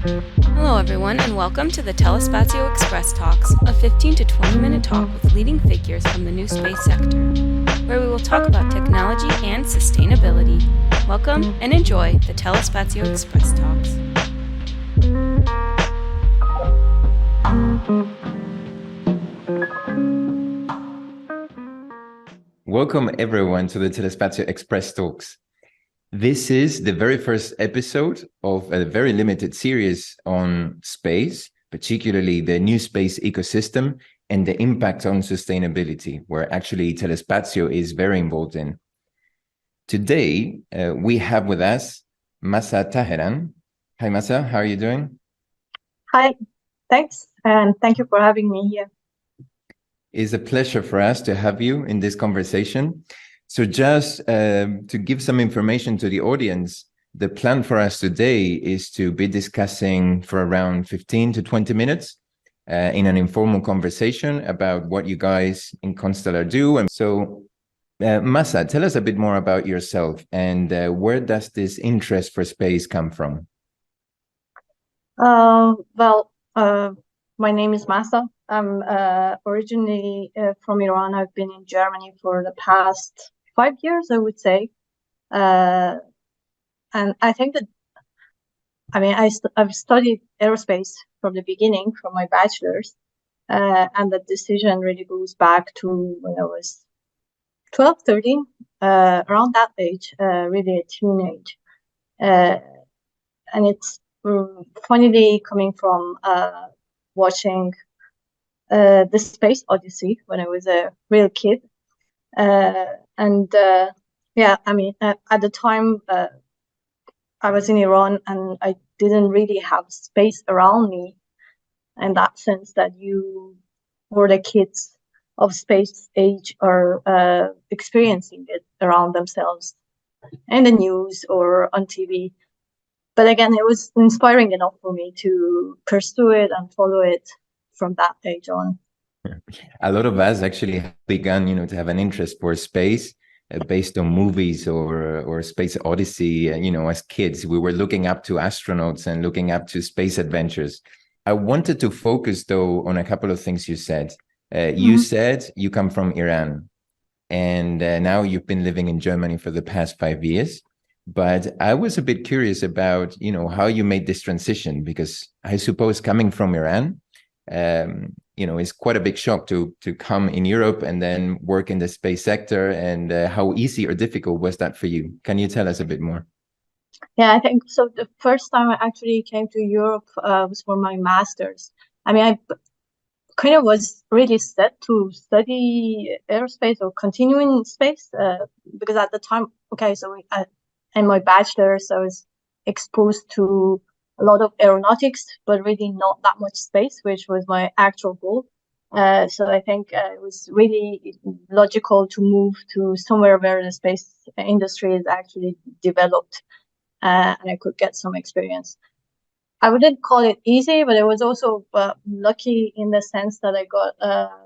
Hello, everyone, and welcome to the Telespazio Xpress Talks, a 15 to 20 minute talk with leading figures from the new space sector, where we will talk about technology and sustainability. Welcome and enjoy the Telespazio Xpress Talks. Welcome, everyone, to the Telespazio Xpress Talks. This is the very first episode of a very limited series on space, particularly the new space ecosystem and the impact on sustainability, where actually Telespazio is very involved in. Today, we have with us Mahsa Taheran. Hi, Mahsa, how are you doing? Hi, thanks, and thank you for having me here. It's a pleasure for us to have you in this conversation. So just to give some information to the audience, the plan for us today is to be discussing for around 15 to 20 minutes in an informal conversation about what you guys in Constellar do. And so, Mahsa, tell us a bit more about yourself and where does this interest for space come from? My name is Mahsa. I'm originally from Iran. I've been in Germany for the past 5 years, I would say. And I think that, I've studied aerospace from the beginning, from my bachelor's. And the decision really goes back to when I was 12, 13, around that age, really a teenage. And it's funnily coming from watching the Space Odyssey when I was a real kid. At the time, I was in Iran and I didn't really have space around me in that sense that you or the kids of space age are experiencing it around themselves in the news or on TV. But again, it was inspiring enough for me to pursue it and follow it from that age on. A lot of us actually have begun, to have an interest for space based on movies or Space Odyssey. As kids, we were looking up to astronauts and looking up to space adventures. I wanted to focus, though, on a couple of things you said. You said you come from Iran, and now you've been living in Germany for the past 5 years. But I was a bit curious about, how you made this transition, because I suppose coming from Iran, it's quite a big shock to come in Europe and then work in the space sector. And how easy or difficult was that for you? Can you tell us a bit more? Yeah, I think so. The first time I actually came to Europe was for my master's. I kind of was really set to study aerospace or continue in space because at the time, in my bachelor's, I was exposed to a lot of aeronautics, but really not that much space, which was my actual goal. So I think it was really logical to move to somewhere where the space industry is actually developed and I could get some experience. I wouldn't call it easy, but it was also lucky in the sense that I got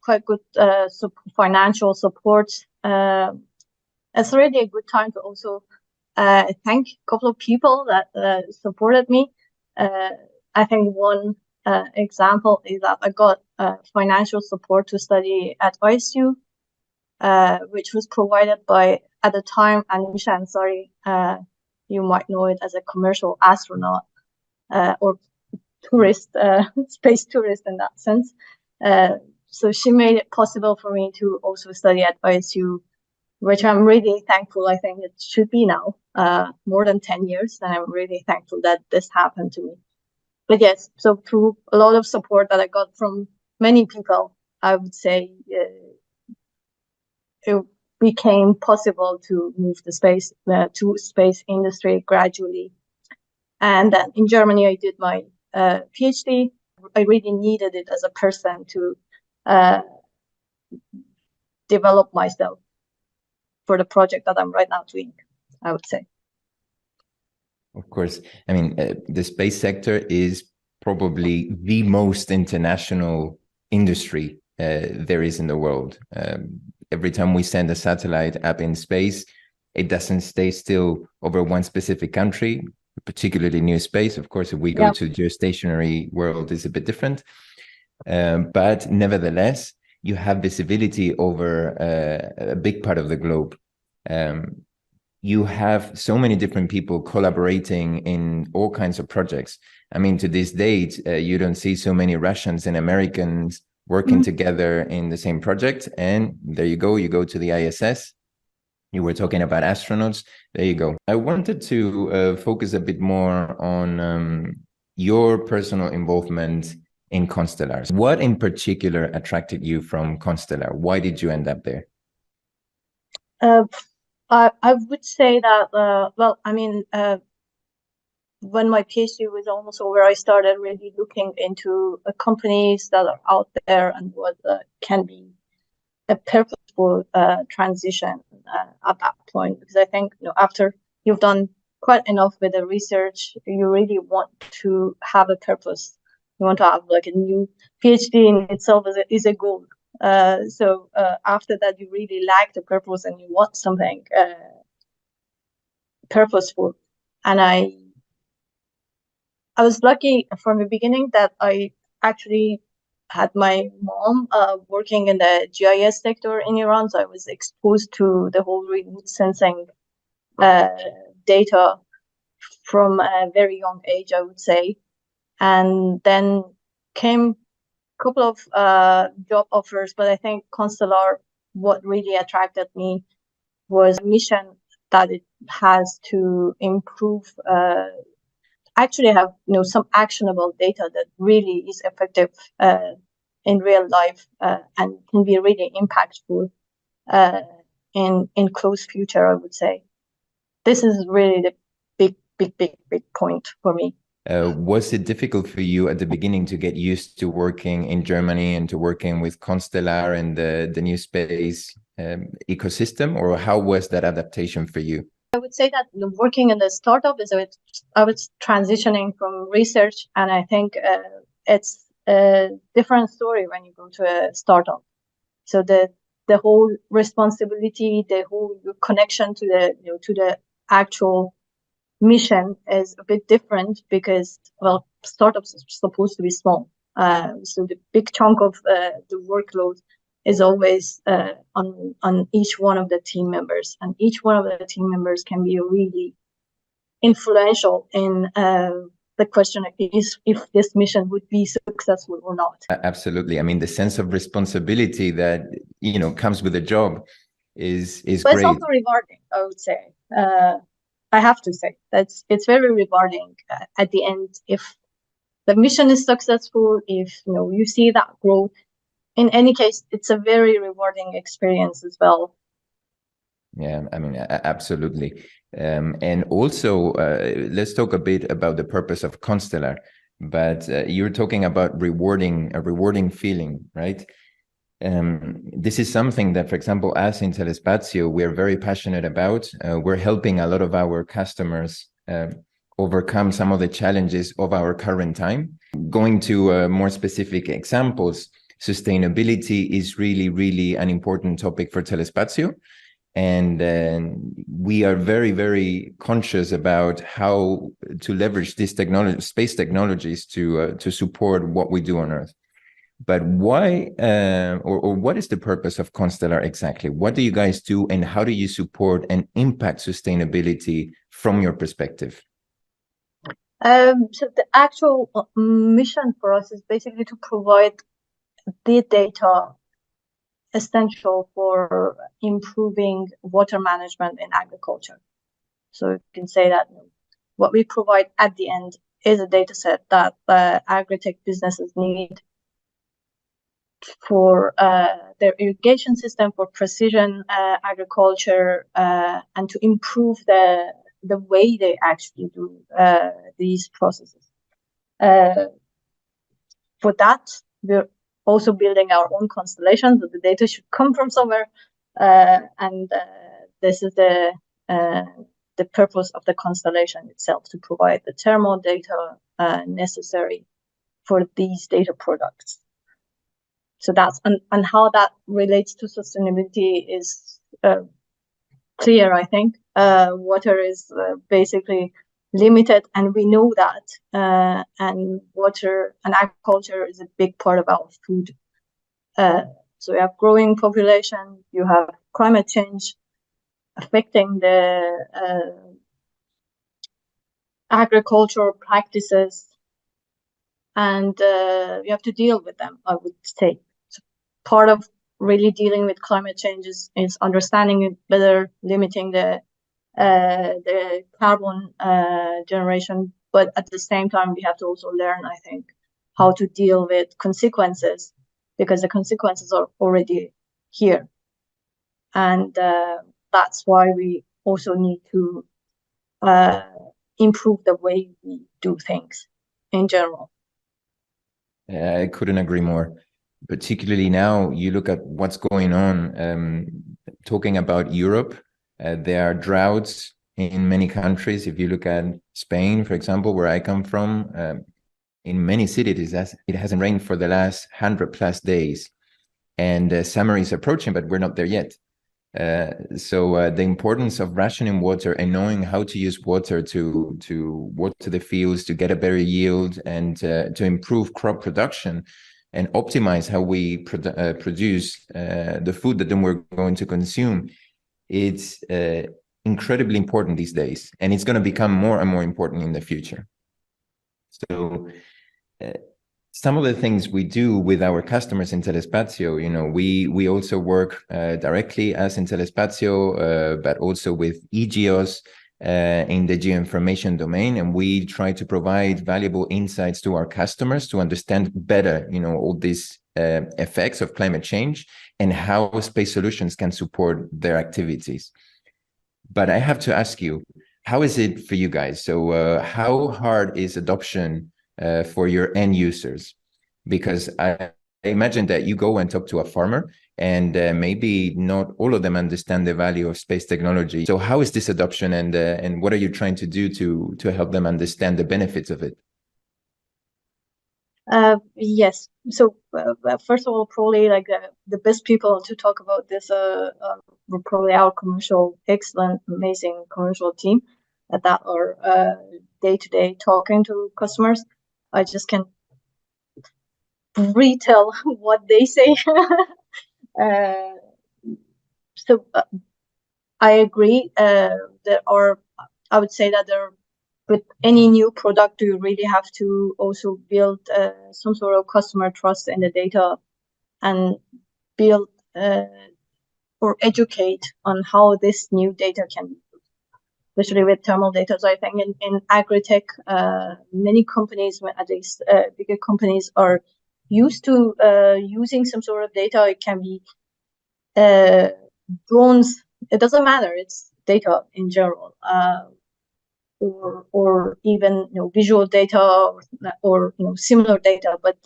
quite good financial support. It's really a good time to also thank a couple of people that supported me. I think one example is that I got financial support to study at ISU, which was provided by, at the time, Anisha Ansari. You might know it as a commercial astronaut or tourist, space tourist in that sense. So she made it possible for me to also study at ISU, which I'm really thankful. I think it should be now more than 10 years, and I'm really thankful that this happened to me. But yes, so through a lot of support that I got from many people, I would say it became possible to move the space to space industry gradually. And then in Germany, I did my PhD. I really needed it as a person to develop myself for the project that I'm right now doing, I would say. Of course. The space sector is probably the most international industry there is in the world. Every time we send a satellite up in space, it doesn't stay still over one specific country. particularly new space. Of course, if we go to geostationary world, it's a bit different. But nevertheless, you have visibility over a big part of the globe. You have so many different people collaborating in all kinds of projects. I mean, to this date, you don't see so many Russians and Americans working together in the same project. And there you go to the ISS. You were talking about astronauts. There you go. I wanted to focus a bit more on your personal involvement in Constellar. What in particular attracted you from Constellar? Why did you end up there? I would say that, well, I mean, when my PhD was almost over, I started really looking into companies that are out there and what can be a purposeful transition at that point. Because I think, after you've done quite enough with the research, you really want to have a purpose. You want to have like a new PhD in itself is a goal. So after that, you really lack the purpose and you want something purposeful. And I was lucky from the beginning that I actually had my mom working in the GIS sector in Iran, so I was exposed to the whole remote sensing data from a very young age, I would say. And then came a couple of job offers, but I think Constellar, what really attracted me was a mission that it has to improve, actually have some actionable data that really is effective in real life and can be really impactful in close future, I would say. This is really the big point for me. Was it difficult for you at the beginning to get used to working in Germany and to working with Constellar and the new space ecosystem, or how was that adaptation for you? I would say that working in the startup I was transitioning from research, and I think it's a different story when you go to a startup. So the whole responsibility, the whole connection to the actual mission is a bit different because, well, startups are supposed to be small. So the big chunk of the workload is always on each one of the team members, and each one of the team members can be really influential in the question is if this mission would be successful or not. Absolutely. I mean, the sense of responsibility that comes with a job is but great. It's also rewarding, I would say. I have to say that it's very rewarding at the end if the mission is successful, if you see that growth. In any case, it's a very rewarding experience as well. Yeah, I mean, absolutely. And also, let's talk a bit about the purpose of Constellar. But you're talking about a rewarding feeling, right? This is something that, for example, us in Telespazio, we're very passionate about. We're helping a lot of our customers overcome some of the challenges of our current time. Going to more specific examples, sustainability is really an important topic for Telespazio. And we are very conscious about how to leverage this space technologies to support what we do on Earth. But why, or what is the purpose of Constellar exactly? What do you guys do, and how do you support and impact sustainability from your perspective? So the actual mission for us is basically to provide the data essential for improving water management in agriculture. So you can say that what we provide at the end is a data set that agri-tech businesses need for their irrigation system, for precision agriculture, and to improve the way they actually do these processes. For that, we're also building our own constellations, but the data should come from somewhere, and this is the purpose of the constellation itself, to provide the thermal data necessary for these data products. So that's and how that relates to sustainability is clear, I think. Water is basically limited, and we know that. And water and agriculture is a big part of our food. So you have growing population, you have climate change affecting the agricultural practices, and you have to deal with them, I would say. So part of really dealing with climate change is understanding it better, limiting the carbon generation, but at the same time we have to also learn, I think, how to deal with consequences, because the consequences are already here, and that's why we also need to improve the way we do things in general. I couldn't agree more. Particularly now, you look at what's going on. Talking about Europe, there are droughts in many countries. If you look at Spain, for example, where I come from, in many cities, it hasn't rained for the last 100+ days. And summer is approaching, but we're not there yet. So the importance of rationing water and knowing how to use water to water the fields, to get a better yield, and to improve crop production and optimize how we produce the food that then we're going to consume, it's incredibly important these days, and it's going to become more and more important in the future. So some of the things we do with our customers in Telespazio, we also work directly as in Telespazio, but also with EGOs in the geoinformation domain, and we try to provide valuable insights to our customers to understand better, all these effects of climate change and how space solutions can support their activities. But I have to ask you, how is it for you guys? So how hard is adoption for your end users? Because I imagine that you go and talk to a farmer, and maybe not all of them understand the value of space technology. So how is this adoption, and what are you trying to do to help them understand the benefits of it? Yes. So first of all, probably like the best people to talk about this were probably our excellent, amazing commercial team that are day-to-day talking to customers. I just can retell what they say. So I agree. I would say that with any new product, you really have to also build some sort of customer trust in the data, and build or educate on how this new data can be used, especially with thermal data. So I think in agri-tech, many companies, at least bigger companies, are used to using some sort of data. It can be drones. It doesn't matter. It's data in general. Or even visual data, or similar data, but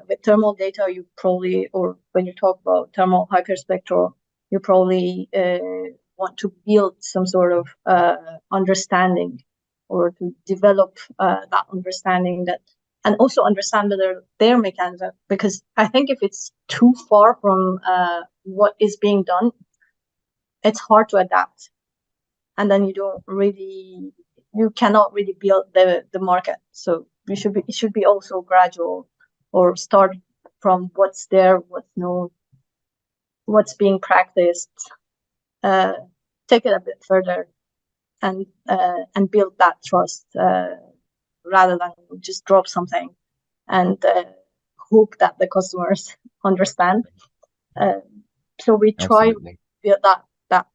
with thermal data, you probably, or when you talk about thermal hyperspectral, you probably want to build some sort of understanding, or to develop that understanding, and also understand their mechanism, because I think if it's too far from what is being done, it's hard to adapt, and then you cannot really build the market. So it should be also gradual, or start from what's there, what's known, what's being practiced, take it a bit further, and build that trust, rather than just drop something and hope that the customers understand. So we try to build that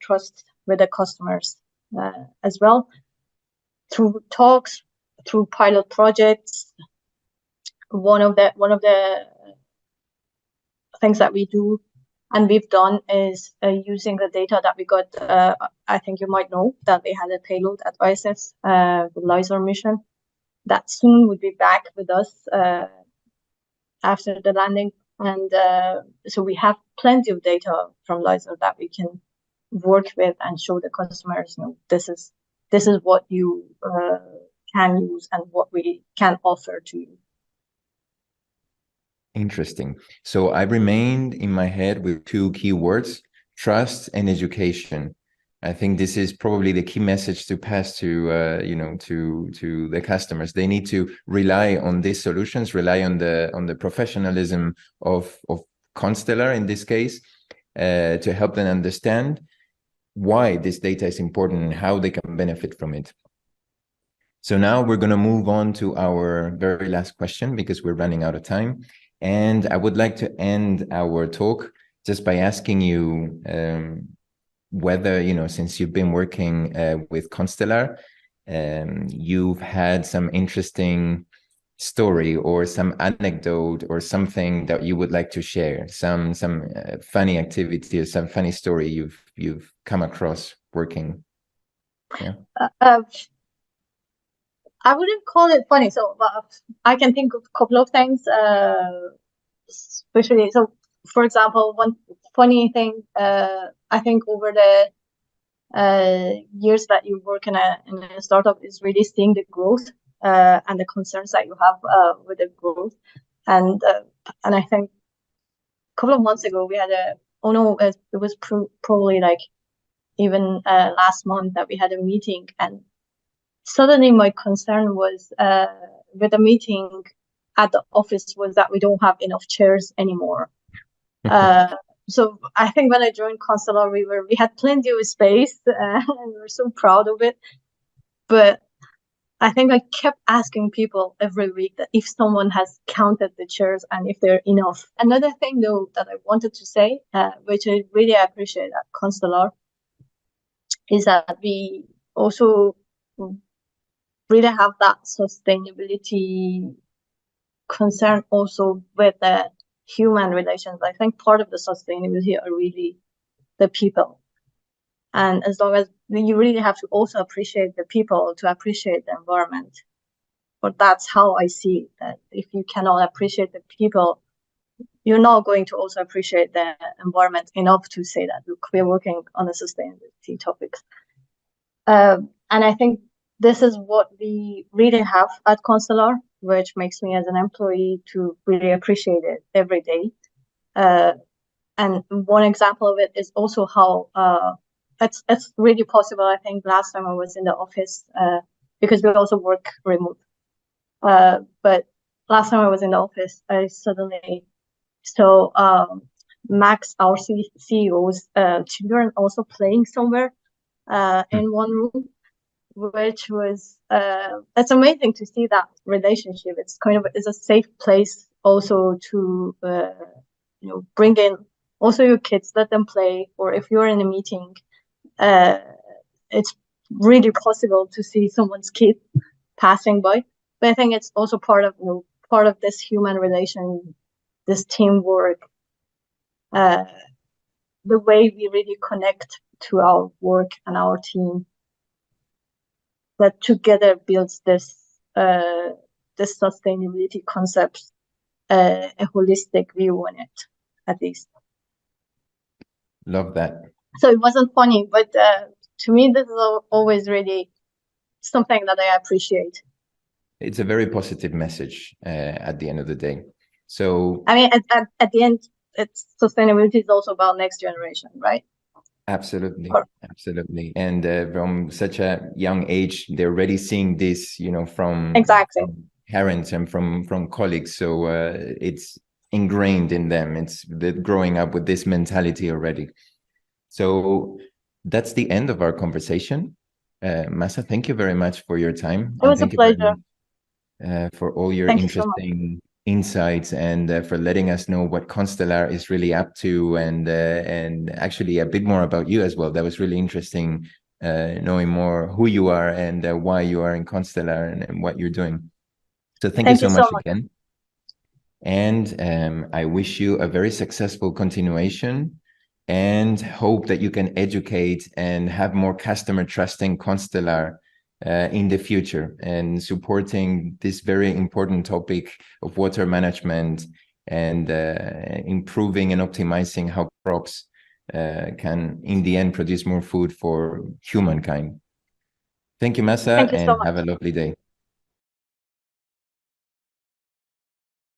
trust with the customers as well, through talks, through pilot projects. One of the things that we do and we've done is using the data that we got. I think you might know that we had a payload at ISS, the LISAR mission, that soon would be back with us after the landing. And so we have plenty of data from LISAR that we can work with and show the customers, this is what you can use and what we can offer to you. Interesting. So I remained in my head with two key words: trust and education. I think this is probably the key message to pass to to the customers. They need to rely on these solutions, rely on the professionalism of Constellar in this case, to help them understand why this data is important and how they can benefit from it. So now we're going to move on to our very last question because we're running out of time. And I would like to end our talk just by asking you whether, since you've been working with Constellar, you've had some interesting story or some anecdote or something that you would like to share, some funny activity or some funny story you've come across working. Yeah. I wouldn't call it funny. So I can think of a couple of things, especially. So, for example, one funny thing, I think over the years that you work in a startup is really seeing the growth and the concerns that you have with the growth. And I think a couple of months ago we had it was probably like even last month that we had a meeting, and suddenly my concern was with the meeting at the office was that we don't have enough chairs anymore. So I think when I joined Constellar, we had plenty of space and we were so proud of it. But I think I kept asking people every week that if someone has counted the chairs and if they're enough. Another thing though that I wanted to say, which I really appreciate at Constellar, is that we also really have that sustainability concern also with the human relations. I think part of the sustainability are really the people. And as long as you really have to also appreciate the people to appreciate the environment. But that's how I see it, that if you cannot appreciate the people, you're not going to also appreciate the environment enough to say that, look, we're working on the sustainability topics. And I think this is what we really have at Constellar, which makes me as an employee to really appreciate it every day. And one example of it is also how it's really possible. I think last time I was in the office, because we also work remote. But last time I was in the office, I suddenly saw Max, our CEO's children also playing somewhere in one room, which was it's amazing to see that relationship. It's a safe place also to bring in also your kids, let them play, or if you're in a meeting, it's really possible to see someone's kid passing by. But I think it's also part of this human relation, this teamwork, the way we really connect to our work and our team, that together builds this sustainability concept, a holistic view on it, at least. Love that. So it wasn't funny, but to me, this is always really something that I appreciate. It's a very positive message at the end of the day. So I mean, at the end, sustainability is also about next generation, right? Absolutely, absolutely. And from such a young age, they're already seeing this, from parents and from colleagues. So it's ingrained in them. They're growing up with this mentality already. So that's the end of our conversation. Mahsa, thank you very much for your time. It was a pleasure. For all your interesting insights and for letting us know what Constellar is really up to, and actually a bit more about you as well. That was really interesting, knowing more who you are and why you are in Constellar and what you're doing. So thank you so much again. And I wish you a very successful continuation and hope that you can educate and have more customer trusting Constellar in the future, and supporting this very important topic of water management and improving and optimizing how crops can in the end produce more food for humankind. Thank you, Mahsa, and have a lovely day.